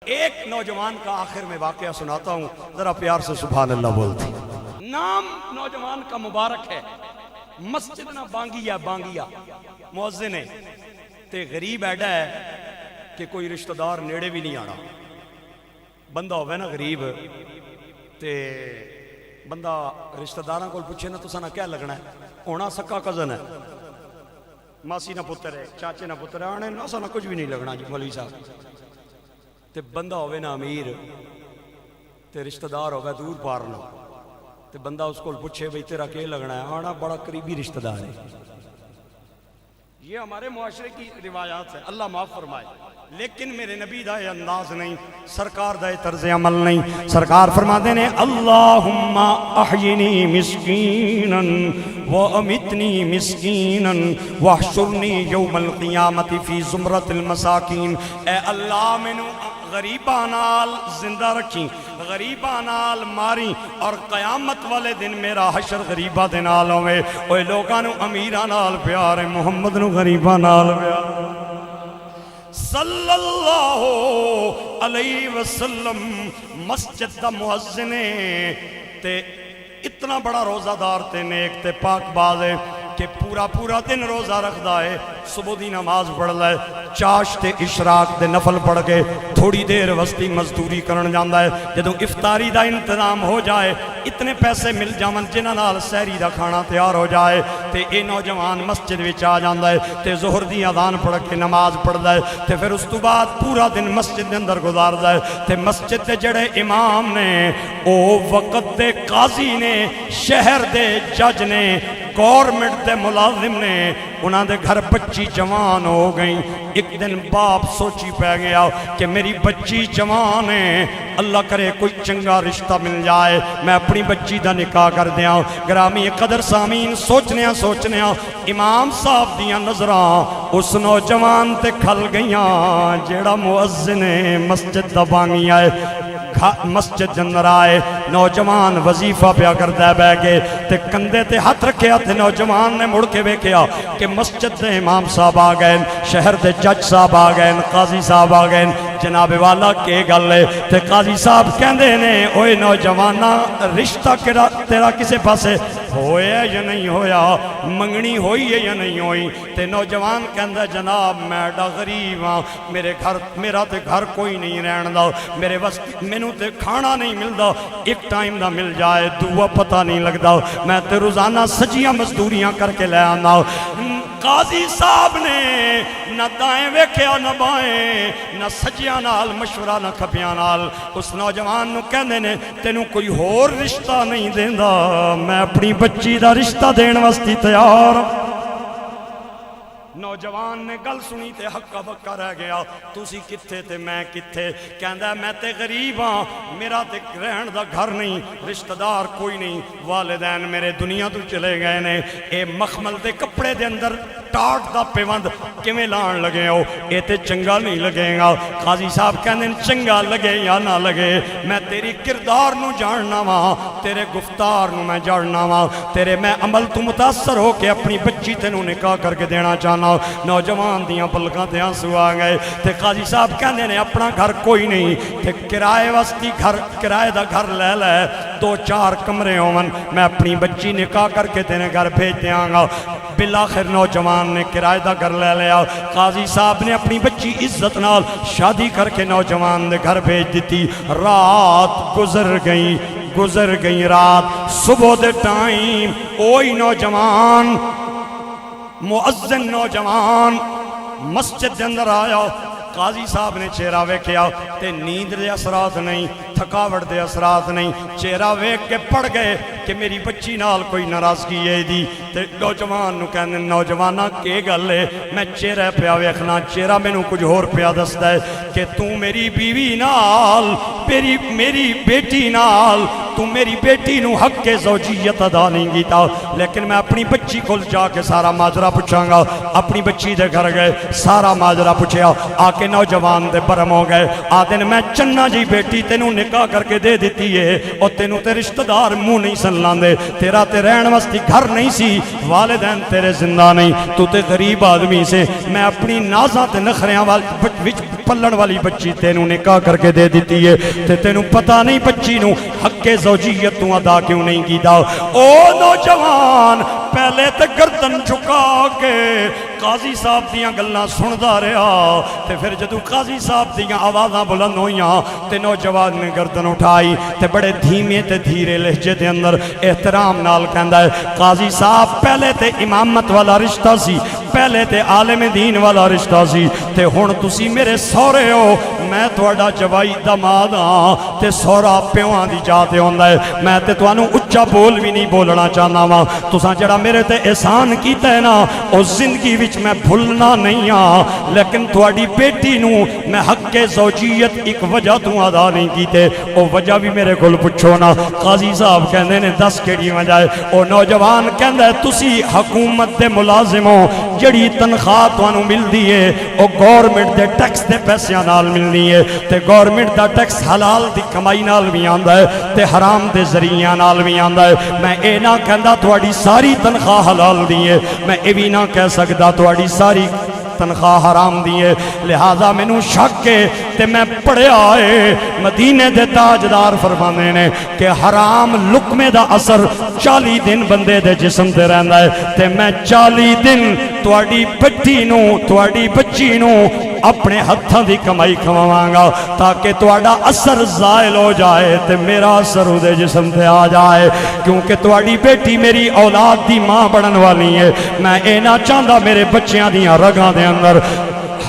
ایک نوجوان کا آخر میں واقعہ سناتا ہوں، ذرا پیار سے سبحان اللہ بولتے۔ نام نوجوان کا مبارک ہے، مسجد نہ بانگیا مؤذن ہے تے غریب ایڈا ہے کہ کوئی رشتہ دار نیڑے بھی نہیں آنا۔ بندہ ہوئے نا غریب تے بندہ رشتہ داراں کو پوچھے نا تو سنا کیا لگنا ہے، ہونا سکا کزن ہے، ماسی نہ پتر ہے، چاچے نہ پتر ہے، آنے نہ سنا کچھ بھی نہیں لگنا جی مولوی صاحب۔ تے بندہ ہوئے نا امیر تے رشتہ دار ہوئے دور پارنا تے بندہ اس کو پوچھے بھئی تیرا کیا لگنا ہے، آنا بڑا قریبی رشتہ دار ہے۔ یہ ہمارے معاشرے کی روایات ہے، اللہ معاف فرمائے، لیکن میرے نبی دا یہ انداز نہیں، سرکار دا یہ طرز عمل نہیں۔ سرکار فرماتے ہیں اللہم احینی مسکینا وامتنی مسکینا واحشرنی یوم القیامت فی زمرت المساکین۔ اے اللہ میں نو غریباں نال زندہ رکھی، غریباں نال ماری، اور قیامت والے دن میرا حشر غریباں دے نال ہوئے۔ اوہ لوگاں نو امیراں نال پیار ہے، محمد نو غریباں نال پیار صلی اللہ علیہ وسلم۔ مسجد دا مؤذن تے اتنا بڑا روزہ دار تے نیک تے پاک باز ہے کہ پورا دن روزہ رکھ دا ہے، صبح دی نماز پڑھ لائے، چاش تے اشراق دے نفل پڑھ کے تھوڑی دیر وستی مزدوری کرن جاندہ ہے۔ جدوں افطاری دا انتظام ہو جائے، اتنے پیسے مل جاون جنہاں نال سحری دا کھانا تیار ہو جائے تے اے نوجوان مسجد وچ آ جاندہ ہے تے ظہر دی اذان پڑھ کے نماز پڑھدا ہے تے پھر اس تو بعد پورا دن مسجد دے اندر گزاردا ہے تے مسجد دے جڑے امام نے، او وقت دے قاضی نے، شہر دے جج نے، گورنمنٹ دے ملازم نے، انہاں دے گھر بچی جوان ہو گئیں۔ ایک دن باپ سوچی پہ گیا کہ میری بچی جوان ہے، اللہ کرے کوئی چنگا رشتہ مل جائے، میں اپنی بچی دا نکاح کر دیاں۔ گرامی قدر سامین سوچنے امام صاحب دیاں نظراں اس نوجوان تے کھل گئیاں جیڑا مؤذن مسجد دا بانگیا ہے۔ مسجد جندر آئے، نوجوان وظیفہ پیا کرتا ہے بے کے تے کندے تے ہاتھ رکھیا تے نوجوان نے مڑ کے بیکھیا کہ مسجد دے امام صاحب آ گئے، شہر دے جج صاحب آ گئے، قاضی صاحب آ گئے، جناب والا کے گل ہے تے قاضی صاحب کہندے نے اوے نوجوانہ رشتہ تیرا کسے پاسے ہویا یا نہیں ہویا، منگنی ہوئی ہے یا نہیں ہوئی؟ تے نوجوان کہندہ جناب میں ڈا غریب ہاں، میرا تے گھر کوئی نہیں رہن دا، میرے وقت مینوں تے کھانا نہیں ملدا، ایک ٹائم دا مل جائے دعا پتہ نہیں لگدا، میں تے روزانہ سجیاں مزدوریاں کر کے لے آنا۔ قاضی صاحب نے نہ دائیں ویکھیا نہ بائیں، نہ سجیاں نال مشورہ نہ کھپیاں نال، اس نوجوان نو کہندے نے تینوں کوئی ہور رشتہ نہیں دیندا، میں اپنی بچی دا رشتہ دین واسطے تیار۔ نوجوان نے گل سنی تے ہکا بکا رہ گیا، تُسی کتھے تے میں کتھے؟ کہندہ میں تے غریب ہاں، میرا تے رہن دا گھر نہیں، رشتہ دار کوئی نہیں، والدین میرے دنیا تو چلے گئے نے، اے مخمل دے کپڑے دے اندر ٹاٹ دا پیوند کیویں لان لگے ہو، اے تے چنگا نہیں لگے گا۔ قاضی صاحب کہندے چنگا لگے یا نہ لگے، میں تیری کردار نو جاننا وا، تیرے گفتار نو میں جاننا وا، تیرے میں عمل تو متاثر ہو کے اپنی بچی تینوں نکاح کر کے دینا چاہنا۔ نوجوان دیاں پلکاں تے آنسو آ گئے تے قاضی صاحب کہندے نے اپنا گھر کوئی نہیں تے کرائے واسطی کرائے دا گھر لے لے، 2-4 کمرے ہون، میں اپنی بچی نکاح کر کے تینے گھر بھیج دیاں گا۔ بالآخر نوجوان نے کرائے دا گھر لے لیا، قاضی صاحب نے اپنی بچی عزت نال شادی کر کے نوجوان دے گھر بھیج دیتی۔ رات گزر گئی رات، صبح دے ٹائم اوہی نوجوان مؤذن نوجوان مسجد دے اندر آیا، قاضی صاحب نے چہرہ ویکھیا تے نیند دے اثرات نہیں، تھکاوٹ دے اثرات نہیں، چہرہ ویکھ کے پڑھ گئے کہ میری بچی نال کوئی ناراضگی ہے دی تے نوجوان نو کہندے نوجوانہ کے گل ہے؟ میں چہرہ پیا ویکھنا، چہرہ مینوں کچھ ہور پیا دسدا ہے کہ تو میری بیوی نال، میری بیٹی نال، تو میری بیٹی نو حق کے زوجیت ادا نہیں کیتا، لیکن میں اپنی بچی کول جا کے سارا ماجرا پوچھاں گا۔ اپنی بچی دے گھر گئے، سارا ماجرا پوچھیا، آ کے نوجوان دے برم ہو گئے، آدھے میں چننا جی بیٹی تینوں نکاح کر کے دے دیتی ہے، اور تینوں تے رشتہ دار منہ نہیں سن لاندے، تیرا تے رہن واسطے گھر نہیں سی، والدین تیرے زندہ نہیں، تو تے غریب آدمی سے، میں اپنی نازاں تے نخریاں وچ پلن والی بچی تینوں نکاح کر کے دے دیتی ہے تے تینوں پتہ نہیں بچی نو حق زوجیت تو ادا کیوں نہیں کیتا او نوجوان پہلے تے گردن جھکا کے قاضی صاحب دیاں گلاں سندا رہا تے پھر جدوں قاضی صاحب دیاں آوازاں بلند ہوئیاں تے نوجوان نے گردن اٹھائی تے بڑے دھیمے تے دھیرے لہجے دے اندر احترام نال کہندا ہے قاضی صاحب پہلے تے امامت والا رشتہ سی پہلے تے عالم دین والا رشتہ سی تے ہن تسی میرے سہرے ہو میں تہاڈا جوائی داماد ہاں تے سہرا پیواں دی جا تے ہوندا ہے میں تے تانوں اچا بول بھی نہیں بولنا چاہنا وا تساں جڑا میرے تے احسان کیتا ہے نا او زندگی وچ میں بھولنا نہیں ہاں لیکن تہاڈی بیٹی نو میں حق زوجیت ایک وجہ تو ادا نہیں کیتے او وجہ بھی میرے کول پوچھو نا قاضی صاحب کہندے نے 10 کیڑی وجہ ہے او نوجوان کہندا ہے تسی حکومت دے ملازم ہو جڑی تنخواہ تانوں ملدی ہے او گورنمنٹ دے ٹیکس دے پیسیاں نال ملنی ہے تے گورنمنٹ دا ٹیکس حلال دی کمائی نال بھی آندا ہے تے حرام دے ذریعہ نال بھی آندا ہے میں اے نہ کہندا تہاڈی ساری تنخواہ حلال دی ہے میں اے بھی نہ کہہ سکدا تہاڈی ساری تنخواہ حرام دیئے لہذا میں نو شک کے تے میں پڑھیا ہے مدینے دے تاجدار فرمانے نے کہ حرام لقمے دا اثر 40 دن بندے دے جسم تے رہندا ہے تے میں 40 دن تواڈی بچی نو تواڈی بچی نو اپنے ہتھاں دی کمائی کھواواں گا تاکہ تواڈا اثر زائل ہو جائے تے میرا اثر دے جسم تے آ جائے کیونکہ تواڈی بیٹی میری اولاد دی ماں بنن والی ہے میں اے نہ چاہندا میرے بچیاں دیاں رگاں دے اندر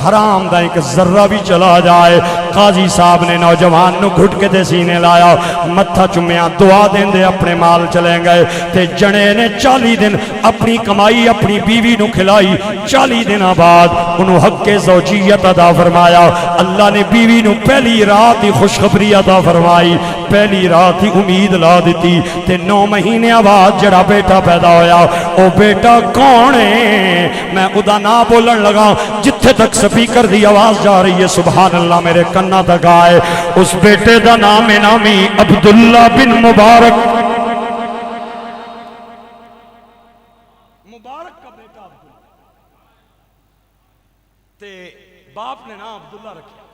حرام دا ایک ذرہ بھی چلا جائے قاضی صاحب نے نوجوان نو گھٹ کے دے سینے لایا متھا چمیاں دعا دیں دے اپنے مال چلیں گئے تے جنے نے 40 دن اپنی کمائی اپنی بیوی نو کھلائی 40 دن بعد انہوں حق زوجیت عطا فرمایا اللہ نے بیوی نو پہلی رات ہی خوشخبری عطا فرمائی پہلی رات ہی امید لا دیتی تے 9 مہینے بعد جڑا بیٹا پیدا ہویا او بیٹا کون ہے میں ادا نہ بولن لگا جتھے تک سپیکر دی آواز جا رہی ہے سبحان اللہ میرے کنا تک آئے اس بیٹے دا نام نامی عبداللہ بن مبارک مبارک کا بیٹا عبداللہ تے باپ نے نام عبداللہ رکھا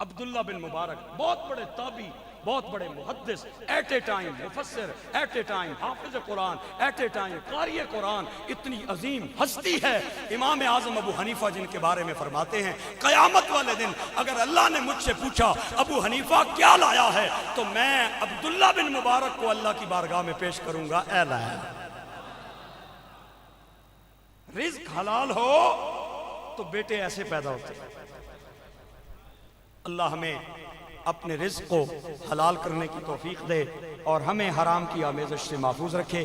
عبداللہ بن مبارک بہت بڑے تابعی بہت بڑے محدث ایٹ اے ٹائم مفسر ایٹ اے ٹائم حافظ قرآن ایٹ اے ٹائم قاری قرآن اتنی عظیم ہستی ہے امام اعظم ابو حنیفہ جن کے بارے میں فرماتے ہیں قیامت والے دن اگر اللہ نے مجھ سے پوچھا ابو حنیفہ کیا لایا ہے تو میں عبداللہ بن مبارک کو اللہ کی بارگاہ میں پیش کروں گا اے لایا رزق حلال ہو تو بیٹے ایسے پیدا ہوتے ہیں اللہ ہمیں اپنے رزق کو حلال کرنے کی توفیق دے اور ہمیں حرام کی آمیزش سے محفوظ رکھے